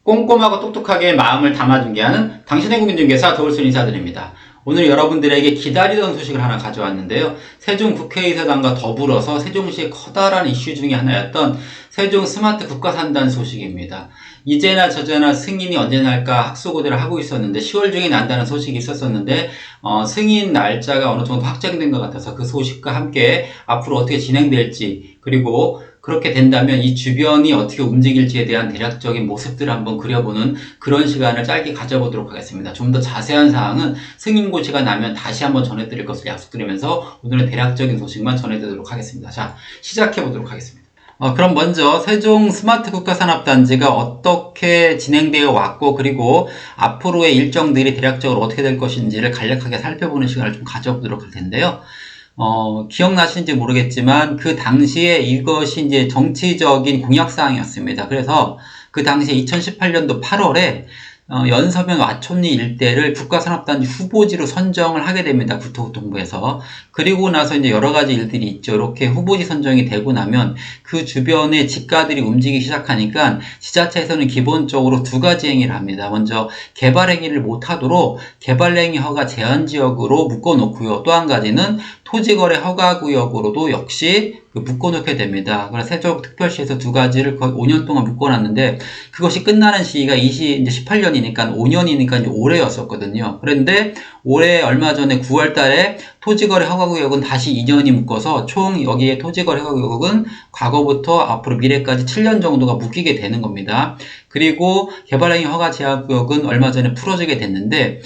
꼼꼼하고 똑똑하게 마음을 담아 중개하는 당신의 국민중개사 도울순 인사드립니다. 오늘 여러분들에게 기다리던 소식을 하나 가져왔는데요. 세종 국회의사당과 더불어서 세종시의 커다란 이슈 중에 하나였던 세종 스마트 국가산단 소식입니다. 이제나 저제나 승인이 언제 날까 학수고대를 하고 있었는데 10월 중에 난다는 소식이 있었었는데 승인 날짜가 어느 정도 확정된 것 같아서 그 소식과 함께 앞으로 어떻게 진행될지, 그리고 그렇게 된다면 이 주변이 어떻게 움직일지에 대한 대략적인 모습들을 한번 그려보는 그런 시간을 짧게 가져보도록 하겠습니다. 좀 더 자세한 사항은 승인고시가 나면 다시 한번 전해드릴 것을 약속드리면서 오늘은 대략적인 소식만 전해드리도록 하겠습니다. 자, 시작해보도록 하겠습니다. 그럼 먼저 세종 스마트 국가산업단지가 어떻게 진행되어 왔고, 그리고 앞으로의 일정들이 대략적으로 어떻게 될 것인지를 간략하게 살펴보는 시간을 좀 가져보도록 할 텐데요. 기억나시는지 모르겠지만 그 당시에 이것이 이제 정치적인 공약사항이었습니다. 그래서 그 당시에 2018년도 8월에 연서면 와촌리 일대를 국가산업단지 후보지로 선정을 하게 됩니다. 국토교통부에서. 그리고 나서 이제 여러 가지 일들이 있죠. 이렇게 후보지 선정이 되고 나면 그 주변에 지가들이 움직이기 시작하니까 지자체에서는 기본적으로 두 가지 행위를 합니다. 먼저 개발 행위를 못하도록 개발행위 허가 제한 지역으로 묶어놓고요. 또 한 가지는 토지거래 허가구역으로도 역시 묶어놓게 됩니다. 그래서 세종특별시에서 두 가지를 거의 5년 동안 묶어놨는데, 그것이 끝나는 시기가 이제 18년이니까 5년이니까 이제 올해였었거든요. 그런데 올해 얼마 전에 9월 달에 토지거래 허가구역은 다시 2년이 묶어서 총 여기에 토지거래 허가구역은 과거부터 앞으로 미래까지 7년 정도가 묶이게 되는 겁니다. 그리고 개발행위 허가 제한구역은 얼마 전에 풀어지게 됐는데,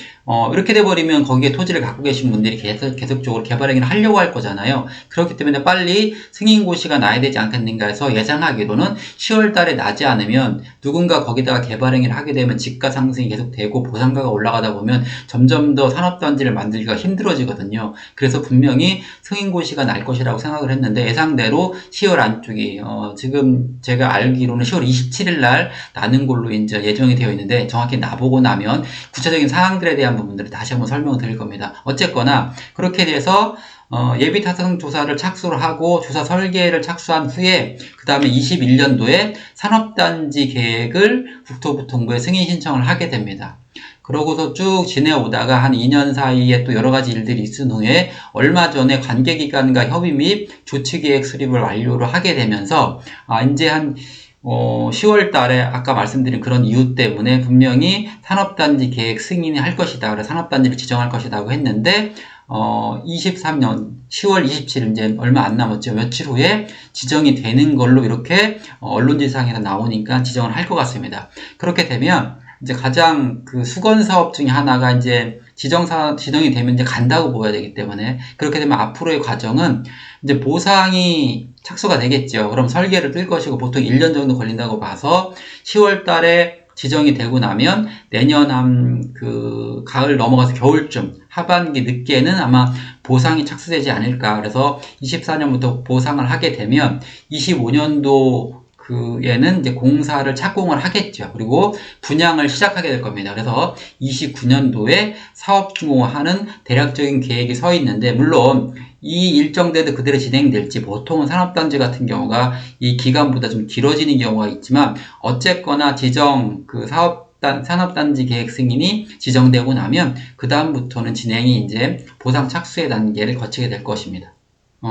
이렇게 돼버리면 거기에 토지를 갖고 계신 분들이 계속적으로 개발행위를 하려고 할 거잖아요. 그렇기 때문에 빨리 승인고시가 나야 되지 않겠는가 해서 예상하기로는 10월 달에 나지 않으면 누군가 거기다가 개발행위를 하게 되면 집가 상승이 계속되고 보상가가 올라가다 보면 점점 더 산업단지를 만들기가 힘들어지거든요. 그래서 분명히 승인고시가 날 것이라고 생각을 했는데, 예상대로 10월 안쪽이, 지금 제가 알기로는 10월 27일 날 나는 걸로 이제 예정이 되어 있는데, 정확히 나보고 나면 구체적인 사항들에 대한 부분들을 다시 한번 설명을 드릴 겁니다. 어쨌거나 그렇게 돼서 예비 타성 조사를 착수를 하고 조사 설계를 착수한 후에 그 다음에 21년도에 산업단지 계획을 국토부통부에 승인 신청을 하게 됩니다. 그러고서 쭉 지내오다가 한 2년 사이에 또 여러 가지 일들이 있은 후에 얼마 전에 관계기관과 협의 및 조치계획 수립을 완료를 하게 되면서 이제 한 10월 달에 아까 말씀드린 그런 이유 때문에 분명히 산업단지 계획 승인이 할 것이다. 그래서 산업단지를 지정할 것이라고 했는데, 23년 10월 27일, 이제 얼마 안 남았죠. 며칠 후에 지정이 되는 걸로 이렇게 언론지상에서 나오니까 지정을 할 것 같습니다. 그렇게 되면 이제 가장 그 수건 사업 중에 하나가 이제 지정이 되면 이제 간다고 보여야 되기 때문에, 그렇게 되면 앞으로의 과정은 이제 보상이 착수가 되겠죠. 그럼 설계를 뜰 것이고 보통 1년 정도 걸린다고 봐서 10월 달에 지정이 되고 나면 내년 가을 넘어가서 겨울쯤 하반기 늦게는 아마 보상이 착수되지 않을까. 그래서 24년부터 보상을 하게 되면 25년도 에는 이제 공사를 착공을 하겠죠. 그리고 분양을 시작하게 될 겁니다. 그래서 29년도에 사업주공하는 대략적인 계획이 서 있는데, 물론 이 일정대로 그대로 진행될지, 보통은 산업단지 같은 경우가 이 기간보다 좀 길어지는 경우가 있지만, 어쨌거나 산업단지 계획 승인이 지정되고 나면 그 다음부터는 진행이 이제 보상 착수의 단계를 거치게 될 것입니다.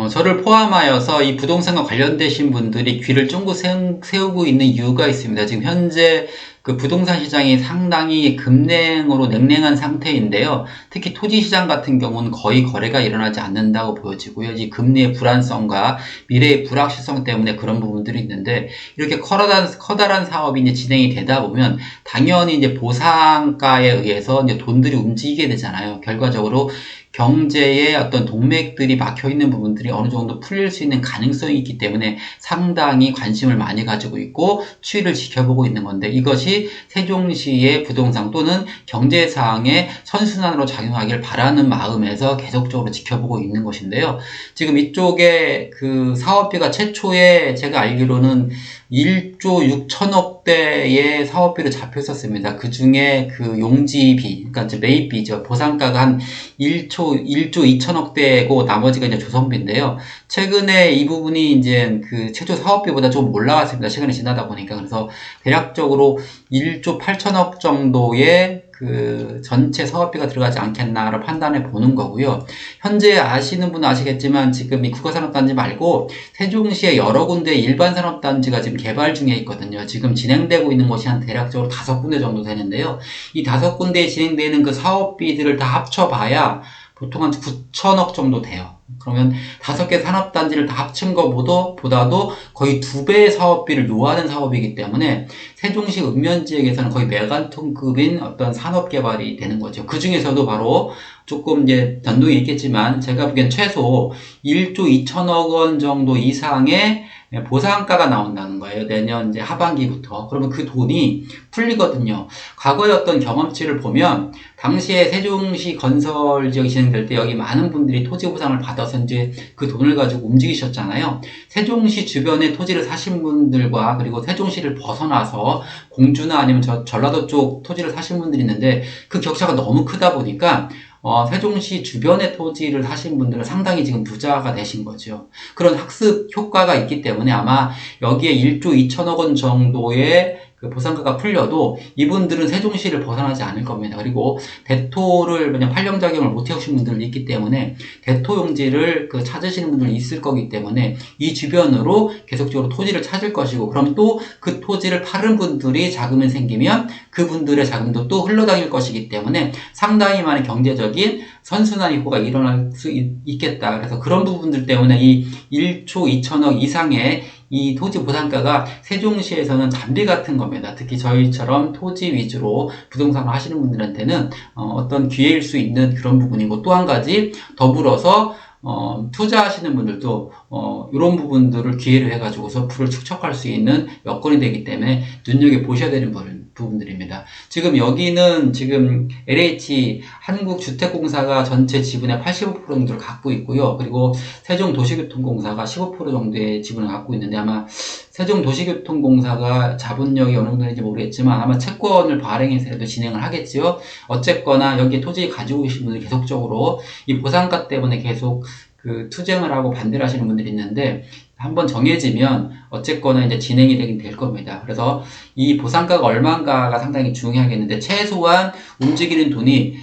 저를 포함하여서 이 부동산과 관련되신 분들이 귀를 쫑긋 세우고 있는 이유가 있습니다. 지금 현재 그 부동산 시장이 상당히 냉랭한 상태인데요. 특히 토지 시장 같은 경우는 거의 거래가 일어나지 않는다고 보여지고요. 이 금리의 불안성과 미래의 불확실성 때문에 그런 부분들이 있는데, 이렇게 커다란 사업이 이제 진행이 되다 보면 당연히 이제 보상가에 의해서 이제 돈들이 움직이게 되잖아요. 결과적으로 경제의 어떤 동맥들이 막혀 있는 부분들이 어느 정도 풀릴 수 있는 가능성이 있기 때문에 상당히 관심을 많이 가지고 있고 추이를 지켜보고 있는 건데, 이것이 세종시의 부동산 또는 경제사항의 선순환으로 작용하길 바라는 마음에서 계속적으로 지켜보고 있는 것인데요. 지금 이쪽에 그 사업비가 최초에 제가 알기로는 1조 6천억 대의 사업비로 잡혔었습니다. 그 중에 그 용지비, 그러니까 이제 매입비죠. 보상가가 한 1조 2천억 대고 나머지가 이제 조성비인데요. 최근에 이 부분이 이제 그 최초 사업비보다 좀 올라왔습니다. 시간이 지나다 보니까. 그래서 대략적으로 1조 8천억 정도의 그 전체 사업비가 들어가지 않겠나를 판단해 보는 거고요. 현재 아시는 분은 아시겠지만 지금 이 국가산업단지 말고 세종시에 여러 군데 일반 산업단지가 지금 개발 중에 있거든요. 지금 진행되고 있는 곳이 한 대략적으로 5군데 정도 되는데요. 이 5군데에 진행되는 그 사업비들을 다 합쳐봐야 보통 한 9천억 정도 돼요. 그러면 5개 산업단지를 다 합친 것보다도 거의 2배의 사업비를 요하는 사업이기 때문에 세종시 읍면지역에서는 거의 메가톤급인 어떤 산업 개발이 되는 거죠. 그 중에서도 바로 조금 이제 변동이 있겠지만 제가 보기엔 최소 1조 2천억 원 정도 이상의 보상가가 나온다는 거예요. 내년 이제 하반기부터. 그러면 그 돈이 풀리거든요. 과거의 어떤 경험치를 보면 당시에 세종시 건설 지역이 진행될 때 여기 많은 분들이 토지 보상을 받아서 이제 그 돈을 가지고 움직이셨잖아요. 세종시 주변에 토지를 사신 분들과 그리고 세종시를 벗어나서 공주나 아니면 전라도 쪽 토지를 사신 분들이 있는데 그 격차가 너무 크다 보니까 세종시 주변의 토지를 사신 분들은 상당히 지금 부자가 되신 거죠. 그런 학습 효과가 있기 때문에 아마 여기에 1조 2천억 원 정도의 그 보상가가 풀려도 이분들은 세종시를 벗어나지 않을 겁니다. 그리고 대토를 그냥 판령작용을 못 해오신 분들이 있기 때문에 대토용지를 그 찾으시는 분들이 있을 거기 때문에 이 주변으로 계속적으로 토지를 찾을 것이고 그럼 또 그 토지를 파는 분들이 자금이 생기면 그분들의 자금도 또 흘러다닐 것이기 때문에 상당히 많은 경제적인 선순환 효과가 일어날 수 있겠다. 그래서 그런 부분들 때문에 이 1조 2천억 이상의 이 토지 보상가가 세종시에서는 담비 같은 겁니다. 특히 저희처럼 토지 위주로 부동산을 하시는 분들한테는 어떤 기회일 수 있는 그런 부분이고 또 한 가지 더불어서 투자하시는 분들도 이런 부분들을 기회로 해가지고서 부를 축적할 수 있는 여건이 되기 때문에 눈여겨보셔야 되는 부분들입니다. 지금 여기는 지금 LH 한국주택공사가 전체 지분의 85% 정도를 갖고 있고요. 그리고 세종도시교통공사가 15% 정도의 지분을 갖고 있는데 아마 세종도시교통공사가 자본력이 어느 정도 되는지 모르겠지만 아마 채권을 발행해서라도 진행을 하겠지요. 어쨌거나 여기에 토지 가지고 계신 분들이 계속적으로 이 보상가 때문에 계속 그 투쟁을 하고 반대를 하시는 분들이 있는데 한번 정해지면 어쨌거나 이제 진행이 되긴 될 겁니다. 그래서 이 보상가가 얼마인가가 상당히 중요하겠는데 최소한 움직이는 돈이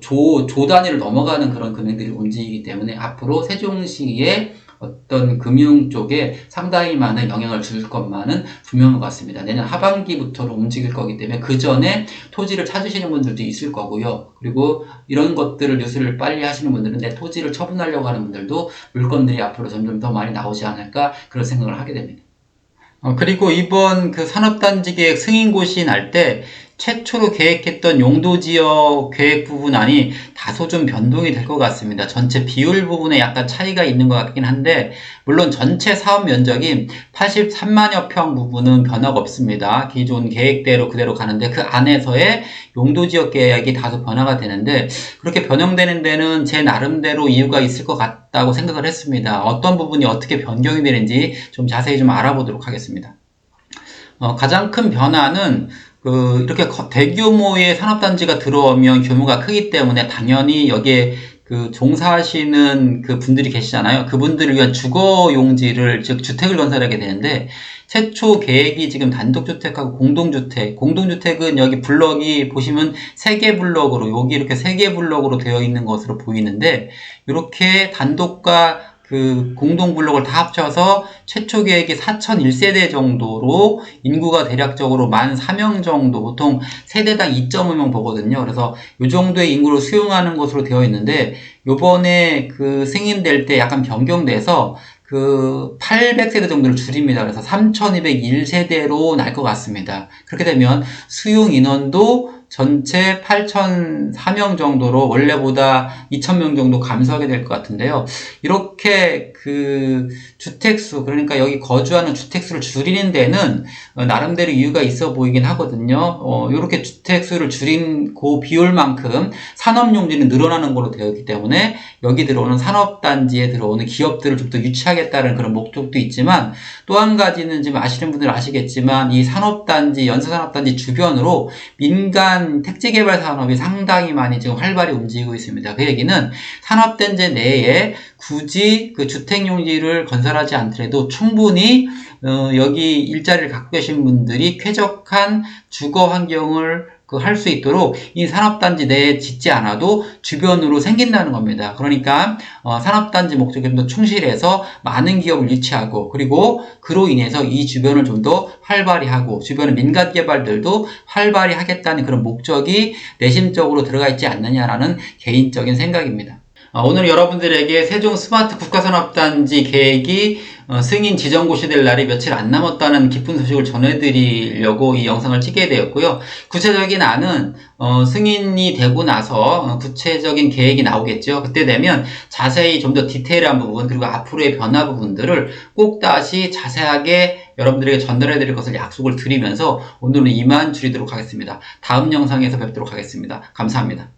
조 단위를 넘어가는 그런 금액들이 움직이기 때문에 앞으로 세종시의 어떤 금융 쪽에 상당히 많은 영향을 줄 것만은 분명한 것 같습니다. 내년 하반기부터는 움직일 거기 때문에 그 전에 토지를 찾으시는 분들도 있을 거고요. 그리고 이런 것들을 뉴스를 빨리 하시는 분들은 내 토지를 처분하려고 하는 분들도 물건들이 앞으로 점점 더 많이 나오지 않을까 그런 생각을 하게 됩니다. 그리고 이번 그 산업단지 계획 승인고시 날 때 최초로 계획했던 용도지역 계획 부분안이 다소 좀 변동이 될 것 같습니다. 전체 비율 부분에 약간 차이가 있는 것 같긴 한데 물론 전체 사업 면적인 83만여 평 부분은 변화가 없습니다. 기존 계획대로 그대로 가는데 그 안에서의 용도지역 계획이 다소 변화가 되는데 그렇게 변형되는 데는 제 나름대로 이유가 있을 것 같다고 생각을 했습니다. 어떤 부분이 어떻게 변경이 되는지 좀 자세히 좀 알아보도록 하겠습니다. 가장 큰 변화는 이렇게 대규모의 산업단지가 들어오면 규모가 크기 때문에 당연히 여기에 그 종사하시는 그 분들이 계시잖아요. 그분들을 위한 주거용지를, 즉 주택을 건설하게 되는데 최초 계획이 지금 단독주택하고 공동주택은 여기 블럭이 보시면 3개 블럭으로 여기 이렇게 3개 블럭으로 되어 있는 것으로 보이는데 이렇게 단독과 그 공동블록을 다 합쳐서 최초 계획이 4001세대 정도로 인구가 대략적으로 14,000명 정도, 보통 세대당 2.5명 보거든요. 그래서 이 정도의 인구를 수용하는 것으로 되어 있는데 요번에 그 승인될 때 약간 변경돼서 그 800세대 정도를 줄입니다. 그래서 3201세대로 날 것 같습니다. 그렇게 되면 수용 인원도 전체 8,004명 정도로 원래보다 2,000명 정도 감소하게 될 것 같은데요. 이렇게 그 주택수, 그러니까 여기 거주하는 주택수를 줄이는 데는 나름대로 이유가 있어 보이긴 하거든요. 이렇게 주택수를 줄인 그 비율만큼 산업용지는 늘어나는 걸로 되어 있기 때문에 여기 들어오는 산업단지에 들어오는 기업들을 좀 더 유치하겠다는 그런 목적도 있지만, 또 한 가지는 지금 아시는 분들은 아시겠지만 이 산업단지, 연쇄산업단지 주변으로 민간 택지개발 산업이 상당히 많이 지금 활발히 움직이고 있습니다. 그 얘기는 산업단지 내에 굳이 그 주택용지를 건설하지 않더라도 충분히 여기 일자리를 갖고 계신 분들이 쾌적한 주거 환경을 할 수 있도록 이 산업단지 내에 짓지 않아도 주변으로 생긴다는 겁니다. 그러니까 산업단지 목적에 좀 더 충실해서 많은 기업을 유치하고, 그리고 그로 인해서 이 주변을 좀 더 활발히 하고 주변의 민간 개발들도 활발히 하겠다는 그런 목적이 내심적으로 들어가 있지 않느냐라는 개인적인 생각입니다. 오늘 여러분들에게 세종 스마트 국가산업단지 계획이 승인 지정고시 될 날이 며칠 안 남았다는 기쁜 소식을 전해드리려고 이 영상을 찍게 되었고요. 구체적인 안은 승인이 되고 나서 구체적인 계획이 나오겠죠. 그때 되면 자세히 좀 더 디테일한 부분, 그리고 앞으로의 변화 부분들을 꼭 다시 자세하게 여러분들에게 전달해 드릴 것을 약속을 드리면서 오늘은 이만 줄이도록 하겠습니다. 다음 영상에서 뵙도록 하겠습니다. 감사합니다.